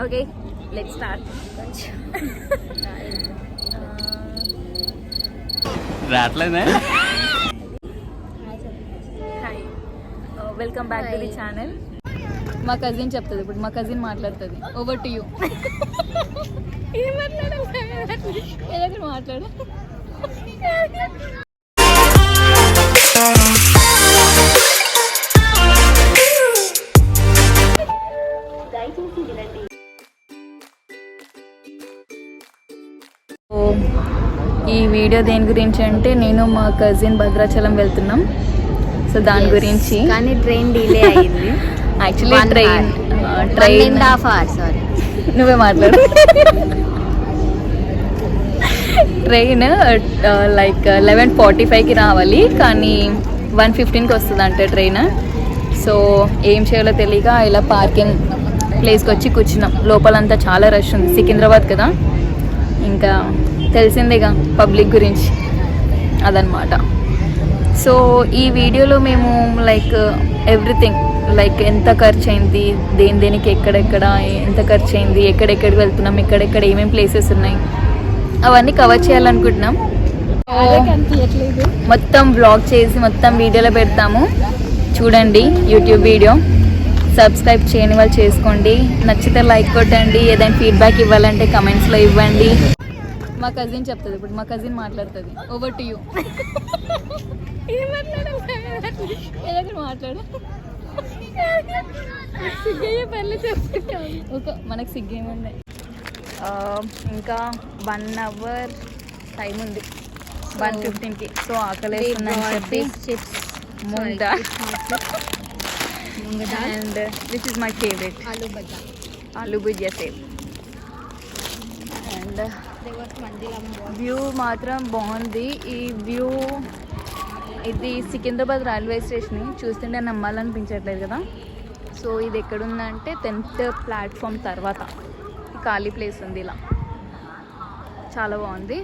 Okay let's start. రాట్లేదా? Hi, welcome back to the channel. మా cousin చెప్తుంది ఇప్పుడు, మా కజిన్ మాట్లాడుతుంది. Over to you. ఏం మాట్లాడాలి? మాట్లాడు. ఈ వీడియో దేని గురించి అంటే, నేను మా కజిన్ భద్రాచలం వెళ్తున్నాం. సో దాని గురించి. కానీ ట్రైన్ డిలే అయింది. Actually train 1.5 hours. సారీ, నువ్వే మాట్లాడు. ట్రైన్ లైక్ 11:45కి రావాలి, కానీ 1:15కి వస్తుంది అంటే ట్రైన్. సో ఏం చేయాలో తెలియక ఇలా పార్కింగ్ ప్లేస్కి వచ్చి కూర్చున్నాం. లోపలంతా చాలా రష్ ఉంది, సికింద్రాబాద్ కదా, ఇంకా తెలిసిందేగా పబ్లిక్ గురించి, అదనమాట. సో ఈ వీడియోలో మేము లైక్ ఎవ్రీథింగ్, లైక్ ఎంత ఖర్చు అయింది, దేనికి ఎక్కడెక్కడ ఎంత ఖర్చు అయింది, ఎక్కడెక్కడికి వెళ్తున్నాం, ఎక్కడెక్కడ ఏమేమి ప్లేసెస్ ఉన్నాయి, అవన్నీ కవర్ చేయాలనుకుంటున్నాం. మొత్తం బ్లాగ్ చేసి మొత్తం వీడియోలో పెడతాము, చూడండి యూట్యూబ్ వీడియో. సబ్స్క్రైబ్ చేయని వాళ్ళు చేసుకోండి, నచ్చితే లైక్ కొట్టండి, ఏదైనా ఫీడ్బ్యాక్ ఇవ్వాలంటే కమెంట్స్లో ఇవ్వండి. మా కజిన్ చెప్తుంది ఇప్పుడు, మా కజిన్ మాట్లాడుతుంది. Over to you. ఏం మాట్లాడాలి? ఏదైనా మాట్లాడు. సిగ్గయ్యే పనులు చెప్తాం. ఓకే, మనకు సిగ్గేముంది. ఇంకా 1 hour టైం ఉంది 1:15కి. సో ఆకలేస్తుందని చెప్పి moong dal and this is my favourite aloo bhujia save. And view మాత్రం బాగుంది. ఈ వ్యూ, ఇది సికింద్రాబాద్ రైల్వే స్టేషన్. చూస్తుంటే నమ్మాలనిపించట్లేదు కదా. సో ఇది ఎక్కడుందంటే 10th ప్లాట్ఫామ్ తర్వాత ఖాళీ ప్లేస్ ఉంది. ఇలా చాలా బాగుంది.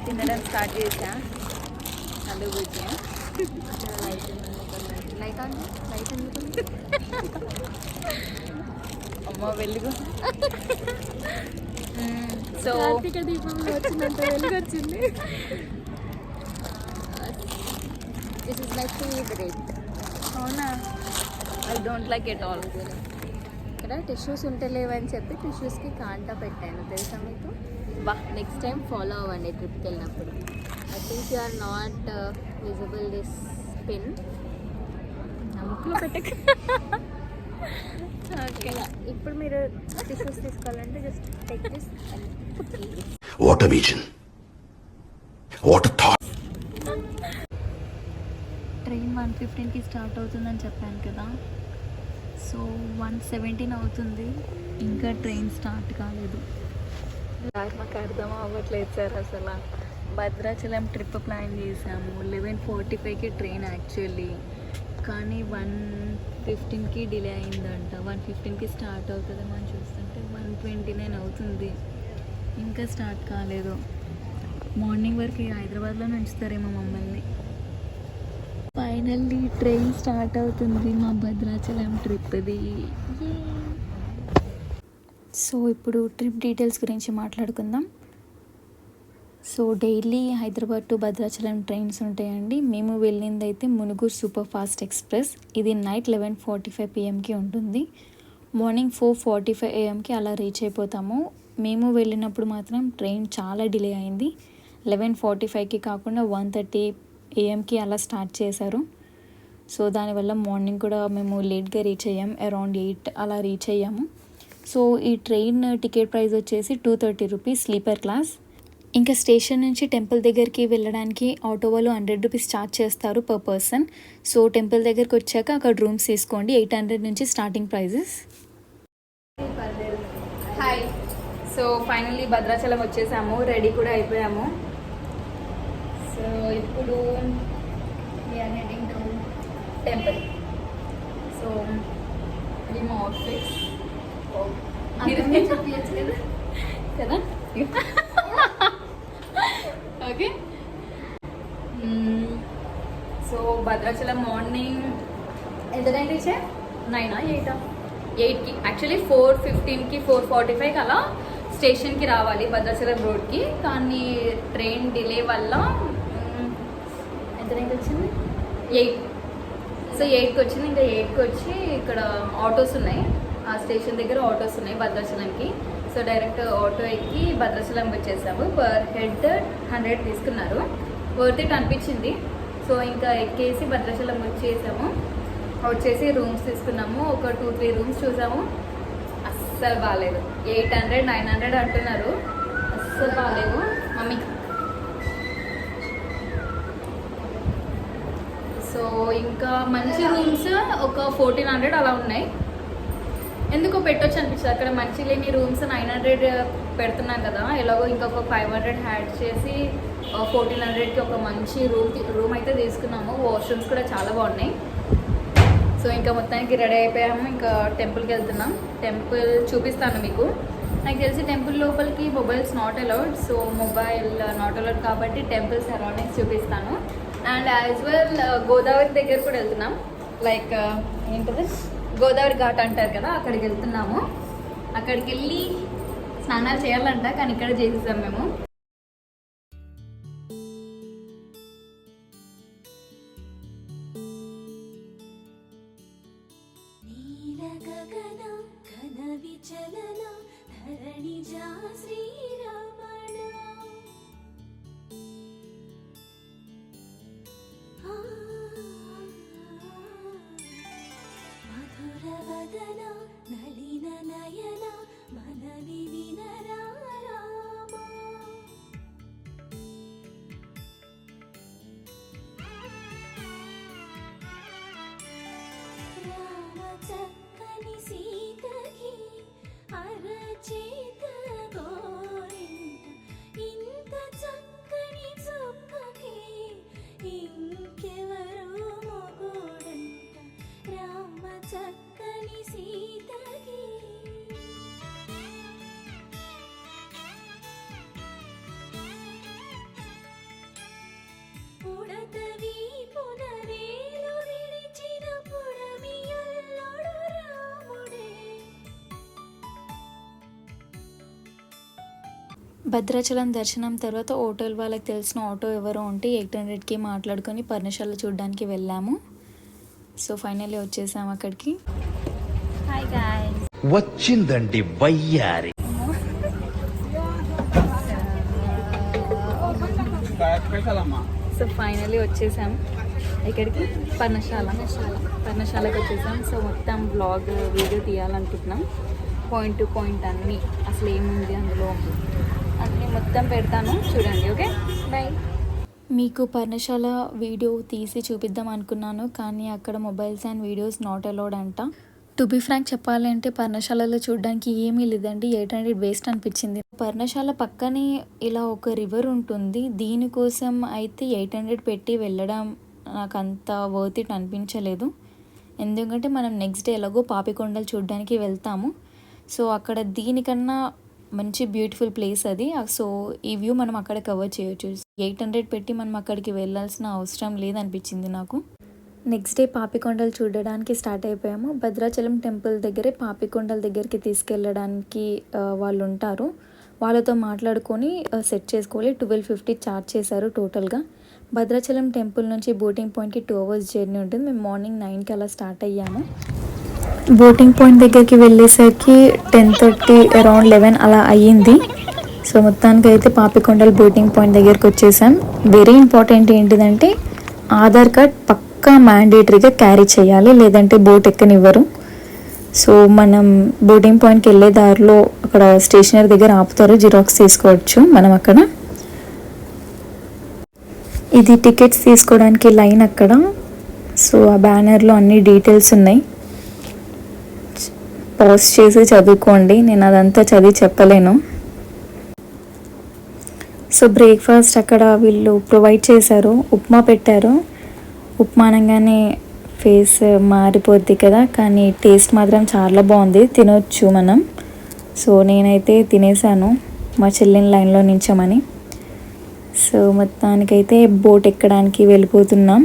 తినడం స్టార్ట్ చేసా. ఆలూ భుజియా. అమ్మ వెలుగు. సో దీపంలో వచ్చినంత వెలుగు వచ్చింది. This is my favourite. అవునా? I don't like it all. ఇక్కడ టిష్యూస్ ఉంటలేవని చెప్పి టిష్యూస్కి కాంటా పెట్టాను, తెలుసా మీకు? బా, నెక్స్ట్ టైం ఫాలో అవ్వండి ట్రిప్కి వెళ్ళినప్పుడు. I think you are not visible this pin. నా ముక్కులో పెట్టక. ఓకే, ఇప్పుడు మీరు టిష్యూస్ తీసుకోవాలంటే just take this. What a vision, what a thought. Train 1:15కి స్టార్ట్ అవుతుందని చెప్పాను కదా. సో 1:17 అవుతుంది, ఇంకా ట్రైన్ స్టార్ట్ కాలేదు. మాకు అర్థం అవ్వట్లేదు సార్. అసలు భద్రాచలం ట్రిప్ ప్లాన్ చేసాము. 11:45కి ట్రైన్ యాక్చువల్లీ, కానీ 1:15కి డిలే అయిందంట. 1:15కి స్టార్ట్ అవుతుంది. మనం చూస్తుంటే 1:29 అవుతుంది, ఇంకా స్టార్ట్ కాలేదు. మార్నింగ్ వరకు హైదరాబాద్లో ఉంచుతారేమో మమ్మల్ని. ఫైనల్లీ ట్రైన్ స్టార్ట్ అవుతుంది, మా భద్రాచలం ట్రిప్ది. సో ఇప్పుడు ట్రిప్ డీటెయిల్స్ గురించి మాట్లాడుకుందాం. So daily Hyderabad to Bhadrachalam trains ఉంటాయండి. మేము వెళ్ళింది అయితే మునుగూరు సూపర్ ఫాస్ట్ ఎక్స్ప్రెస్. ఇది నైట్ 11:45 PM ఉంటుంది. మార్నింగ్ 4:45 AM అలా రీచ్ అయిపోతాము. మేము వెళ్ళినప్పుడు మాత్రం ట్రైన్ చాలా డిలే అయింది. 11:45కి కాకుండా 1:30 AM అలా స్టార్ట్ చేశారు. సో దానివల్ల మార్నింగ్ కూడా మేము లేట్గా రీచ్ అయ్యాం, అరౌండ్ 8 అలా రీచ్ అయ్యాము. సో ఈ ట్రైన్ టికెట్ ప్రైస్ వచ్చేసి 230 రూపీస్ స్లీపర్ క్లాస్. ఇంకా స్టేషన్ నుంచి టెంపుల్ దగ్గరికి వెళ్ళడానికి ఆటో వాళ్ళు 100 రూపీస్ ఛార్జ్ చేస్తారు పర్ పర్సన్. సో టెంపుల్ దగ్గరికి వచ్చాక అక్కడ రూమ్స్ తీసుకోండి. 800 నుంచి starting prices. Hi, so finally Bhadrachalam వచ్చేసాము, రెడీ కూడా అయిపోయాము. సో ఇప్పుడు we're heading to temple. So ఇది మా అవుట్ఫిట్స్. చెప్పచ్చు కదా కదా. ఓకే, సో భద్రాచలం మార్నింగ్ ఎంత టైంకి ఇచ్చా 9 8 8కి యాక్చువల్లీ 4:15కి 4:45కి అలా స్టేషన్కి రావాలి భద్రాచలం రోడ్కి. కానీ ట్రైన్ డిలే వల్ల ఎంత టైంకి వచ్చింది 8. సో 8కి వచ్చింది. ఇంకా 8కి వచ్చి ఇక్కడ ఆటోస్ ఉన్నాయి, ఆ స్టేషన్ దగ్గర ఆటోస్ ఉన్నాయి భద్రాచలంకి. సో డైరెక్ట్ ఆటో ఎక్కి భద్రాచలం వచ్చేసాము. పర్ హెడ్ 100 తీసుకున్నారు. వర్త్ ఇట్ అనిపించింది. సో ఇంకా ఎక్కేసి భద్రాచలం వచ్చేసి రూమ్స్ తీసుకున్నాము. ఒక 2-3 రూమ్స్ చూసాము. అస్సలు బాగాలేదు. 800 900 అంటున్నారు. అస్సలు బాగాలేవు. మమ్మీ సో ఇంకా మంచి రూమ్స్ ఒక 1400 అలా ఉన్నాయి. ఎందుకో పెట్టొచ్చు అనిపించింది. అక్కడ మంచి లేని రూమ్స్ 900 పెడుతున్నాం కదా, ఎలాగో ఇంకొక 500 యాడ్ చేసి 1400కి ఒక మంచి రూమ్ అయితే తీసుకున్నాము. వాష్రూమ్స్ కూడా చాలా బాగున్నాయి. సో ఇంకా మొత్తానికి రెడీ అయిపోయాము. ఇంకా టెంపుల్కి వెళ్తున్నాం. టెంపుల్ చూపిస్తాను మీకు. నాకు తెలిసి టెంపుల్ లోపలికి mobiles not allowed. So mobile not allowed కాబట్టి టెంపుల్ సరౌండింగ్స్ చూపిస్తాను. అండ్ యాజ్ వెల్ గోదావరి దగ్గర కూడా వెళ్తున్నాం. లైక్ ఏంటది గోదావరి ఘాట్ అంటారు కదా, అక్కడికి వెళ్తున్నాము. అక్కడికి వెళ్ళి స్నానాలు చేయాలంట, కానీ ఇక్కడ చేసేసాం మేము. భద్రాచలం దర్శనం తర్వాత హోటల్ వాళ్ళకి తెలిసిన ఆటో ఎవరో ఉంటే 800కి మాట్లాడుకొని పర్ణశాల చూడడానికి వెళ్ళాము. సో ఫైనల్లీ వచ్చేసాము అక్కడికి. హాయ్ గాయ్స్, వచ్చిందండి వయ్యారి. సో ఫైనల్లీ వచ్చేసాం ఇక్కడికి, పర్ణశాలకు వచ్చేసాం. సో మొత్తం బ్లాగ్ వీడియో తీయాలనుకుంటున్నాం. పాయింట్ టు పాయింట్ అన్నీ అసలు ఏముంది అందులో అన్నీ మొత్తం పెడతాను, చూడండి. Okay, bye. మీకు పర్ణశాల వీడియో తీసి చూపిద్దాం అనుకున్నాను, కానీ అక్కడ mobiles and videos not allowed అంట. టు బి ఫ్రాంక్ చెప్పాలంటే పర్ణశాలలో చూడడానికి ఏమీ లేదండి. 800 వేస్ట్ అనిపించింది. పర్ణశాల పక్కనే ఇలా ఒక రివర్ ఉంటుంది. దీనికోసం అయితే 800 పెట్టి వెళ్ళడం నాకు అంత వర్త్ ఇట్ అనిపించలేదు. ఎందుకంటే మనం నెక్స్ట్ డే ఎలాగో పాపికొండలు చూడడానికి వెళ్తాము. సో అక్కడ దీనికన్నా మంచి బ్యూటిఫుల్ ప్లేస్ అది. సో ఈ వ్యూ మనం అక్కడ కవర్ చేయొచ్చు. 800 పెట్టి మనం అక్కడికి వెళ్ళాల్సిన అవసరం లేదనిపించింది నాకు. నెక్స్ట్ డే పాపికొండలు చూడడానికి స్టార్ట్ అయిపోయాము. భద్రాచలం టెంపుల్ దగ్గరే పాపికొండల దగ్గరికి తీసుకెళ్ళడానికి వాళ్ళు ఉంటారు. వాళ్ళతో మాట్లాడుకొని సెట్ చేసుకోవాలి. 1250 ఛార్జ్ చేశారు టోటల్గా. భద్రాచలం టెంపుల్ నుంచి బోటింగ్ పాయింట్కి 2 hours జర్నీ ఉంటుంది. మేము మార్నింగ్ 9కి అలా స్టార్ట్ అయ్యాము. బోటింగ్ పాయింట్ దగ్గరికి వెళ్ళేసరికి 10:30 అరౌండ్ 11 అలా అయ్యింది. సో మొత్తానికి అయితే పాపికొండలు బోటింగ్ పాయింట్ దగ్గరికి వచ్చేసాం. వెరీ ఇంపార్టెంట్ ఏంటిదంటే ఆధార్ కార్డ్ పక్కా మ్యాండేటరీగా క్యారీ చేయాలి, లేదంటే బోట్ ఎక్కనివ్వరు. సో మనం బోటింగ్ పాయింట్కి వెళ్ళే దారిలో అక్కడ స్టేషనరీ దగ్గర ఆపుతారు, జిరాక్స్ తీసుకోవచ్చు మనం అక్కడ. ఇది టికెట్స్ తీసుకోవడానికి లైన్ అక్కడ. సో ఆ బ్యానర్లో అన్ని డీటెయిల్స్ ఉన్నాయి, పాజ్ చేసి చదువుకోండి. నేను అదంతా చదివి చెప్పలేను. సో బ్రేక్ఫాస్ట్ అక్కడ వీళ్ళు ప్రొవైడ్ చేశారు, ఉప్మా పెట్టారు. ఉప్మా అనగానే ఫేస్ మారిపోద్ది కదా, కానీ టేస్ట్ మాత్రం చాలా బాగుంది, తినొచ్చు మనం. సో నేనైతే తినేసాను మా చెల్లిని లైన్లో నించమని. సో మొత్తానికైతే బోట్ ఎక్కడానికి వెళ్ళిపోతున్నాం.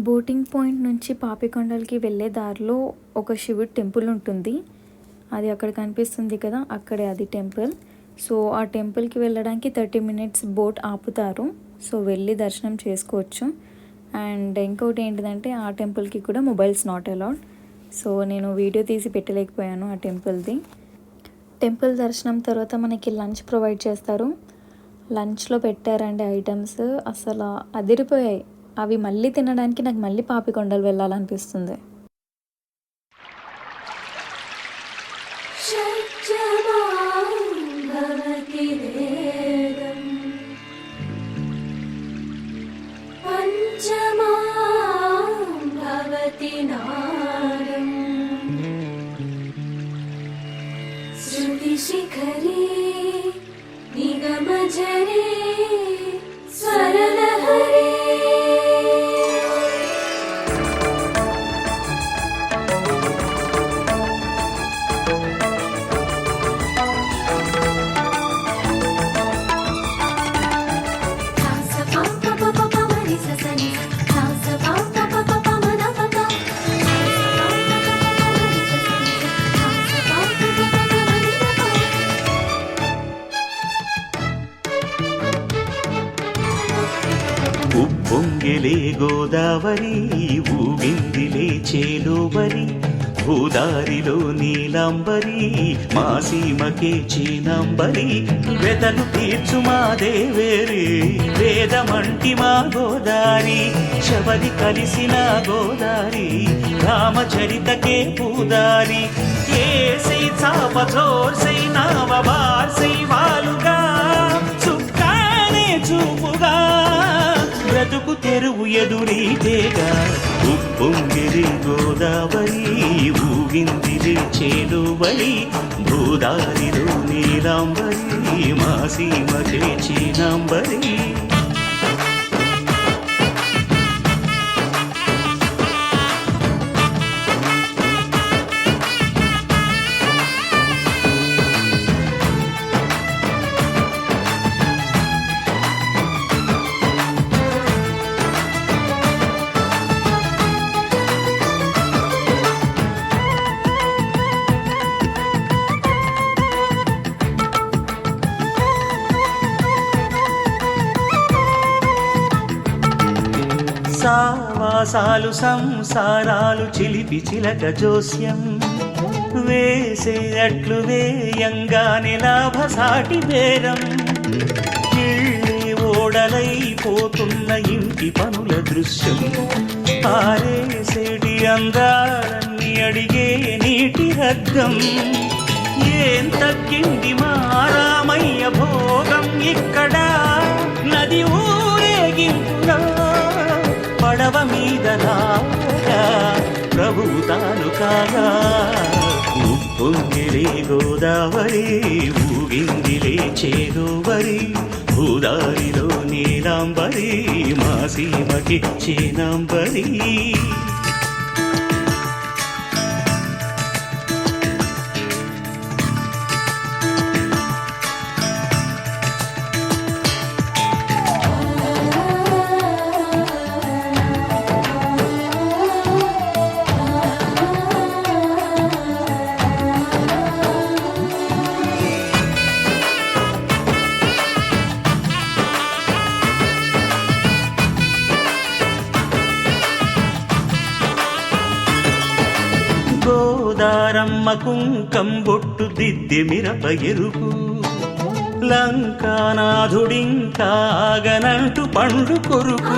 బోటింగ్ పాయింట్ నుంచి పాపికొండలకి వెళ్ళే దారిలో ఒక శివుడి టెంపుల్ ఉంటుంది. అది అక్కడ కనిపిస్తుంది కదా, అక్కడే అది టెంపుల్. సో ఆ టెంపుల్కి వెళ్ళడానికి 30 minutes బోట్ ఆపుతారు. సో వెళ్ళి దర్శనం చేసుకోవచ్చు. అండ్ ఇంకోటి ఏంటిదంటే ఆ టెంపుల్కి కూడా మొబైల్స్ నాట్ అలౌడ్. సో నేను వీడియో తీసి పెట్టలేకపోయాను ఆ టెంపుల్ది. టెంపుల్ దర్శనం తర్వాత మనకి లంచ్ ప్రొవైడ్ చేస్తారు. లంచ్లో పెట్టారండి ఐటమ్స్, అసలు అదిరిపోయాయి. అవి మళ్ళీ తినడానికి నాకు మళ్ళీ పాపికొండలు వెళ్ళాలనిపిస్తుంది. శిఖరే నిగమజరే స్వరలహరే. ఉప్పొంగిలే గోదావరి ఊగిందిలే చేలోబరి, భూదారిలో నీలాంబరి మా సీమకే చీనాంబరి. వెతలు తీర్చు మా దేవేరి వేదమంటి మా గోదారి, శబరి కలిసిన గోదారి రామచరితకే పూదారి. ఏసై చాప జోర్సై నావ బార్సై వాలుగా చుక్కానే చూపుగా బ్రతుకు తెరువు ఎదురీతేగా. ఉప్పొంగిరి గోదావరి ఊగిందిరి చేలువరి, భూదారిలో నీలాంబరి మా సీమకే చీనాంబరి. సావాసాలు సంసారాలు చిలిపి చిలక జోస్యం, వేసేటట్లు వేయంగానే లాభసాటి బేరం. ఇళ్ళే ఓడలైపోతున్న ఇంటి పనుల దృశ్యం, పారేసేటి అందాలన్నీ అడిగే నీటి రద్దం. ఏం తగ్గింది మా రామయ్య భోగం ఇక్కడ, నది ఊరేగింపులో పడవ మీద రాగా ప్రభువు తాను కాగా. ఉప్పొంగిలే గోదావరి ఊగిందిలే చేలోబరి, భూదారిలో నీలాంబరి మా సీమకి చీనాంబరి. గోదారమ్మ కుంకం బొట్టు దిద్దె మిరప ఎరుపు, లంకానాథుడింకాగనంటూ పండు కొరుకు.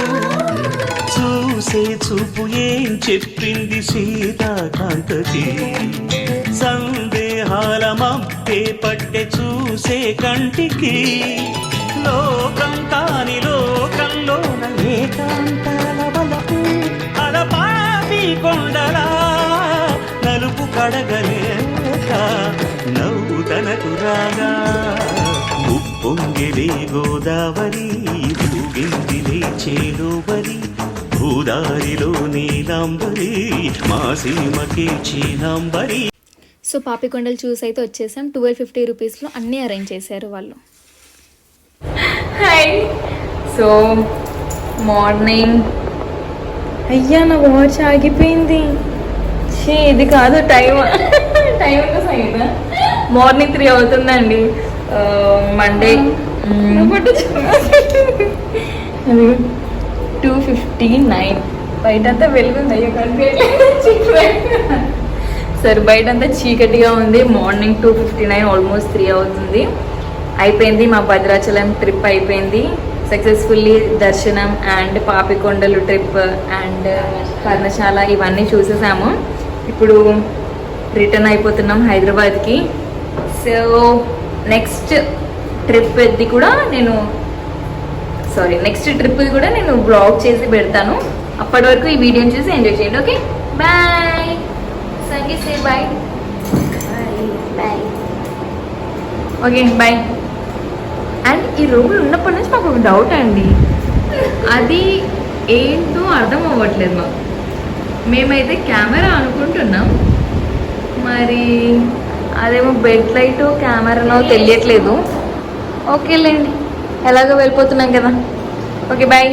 చూసే చూపు ఏం చెప్పింది సీతాకాంతకి, సందేహాల మప్పే పట్టె చూసే కంటికి. లోకం కాని లోకంలోన ఏకాంతాల వలపు, అలపాపి కొండలా నలుపు కడగలేక నవ్వు తనకు రాగా. ఉప్పొంగిలే గోదావరి ఊగిందిలే చేలోబరి, భూదారిలో నీలాంబరి మా సీమకే చీనాంబరి. సో పాపికొండలు చూసి అయితే వచ్చేసాం. 1250 రూపీస్లో అన్నీ అరేంజ్ చేశారు వాళ్ళు. హాయ్. సో మార్నింగ్ అయ్యా నా వాచ్ ఆగిపోయింది. ఛీ, ఇది కాదు టైం. టైం సంగీత మార్నింగ్ 3 అవుతుందండి. మండే 2:59. బయటంతా వెలుగుంది. అయ్యో సరే, బయటంతా చీకటిగా ఉంది. మార్నింగ్ 2:59, ఆల్మోస్ట్ 3 అవుతుంది. అయిపోయింది మా భద్రాచలం ట్రిప్ అయిపోయింది సక్సెస్ఫుల్లీ. దర్శనం అండ్ పాపికొండలు ట్రిప్ అండ్ పర్ణశాల ఇవన్నీ చూసేసాము. ఇప్పుడు రిటర్న్ అయిపోతున్నాం హైదరాబాద్కి. సో నెక్స్ట్ ట్రిప్ కూడా నేను బ్లాగ్ చేసి పెడతాను. అప్పటి వరకు ఈ వీడియోని చూసి ఎంజాయ్ చేయండి. Okay, bye. సంగీ సే bye. Bye. Okay bye. And ఈ రూమ్లో ఉన్నప్పటి నుంచి మాకు ఒక డౌట్ అండి, అది ఏంటో అర్థం అవ్వట్లేదు మాకు. మేమైతే కెమెరా అనుకుంటున్నాం, మరి అదేమో బెడ్ లైట్ కెమెరానో తెలియట్లేదు. ఓకేలేండి, ఎలాగో వెళ్ళిపోతున్నాం కదా. Okay bye.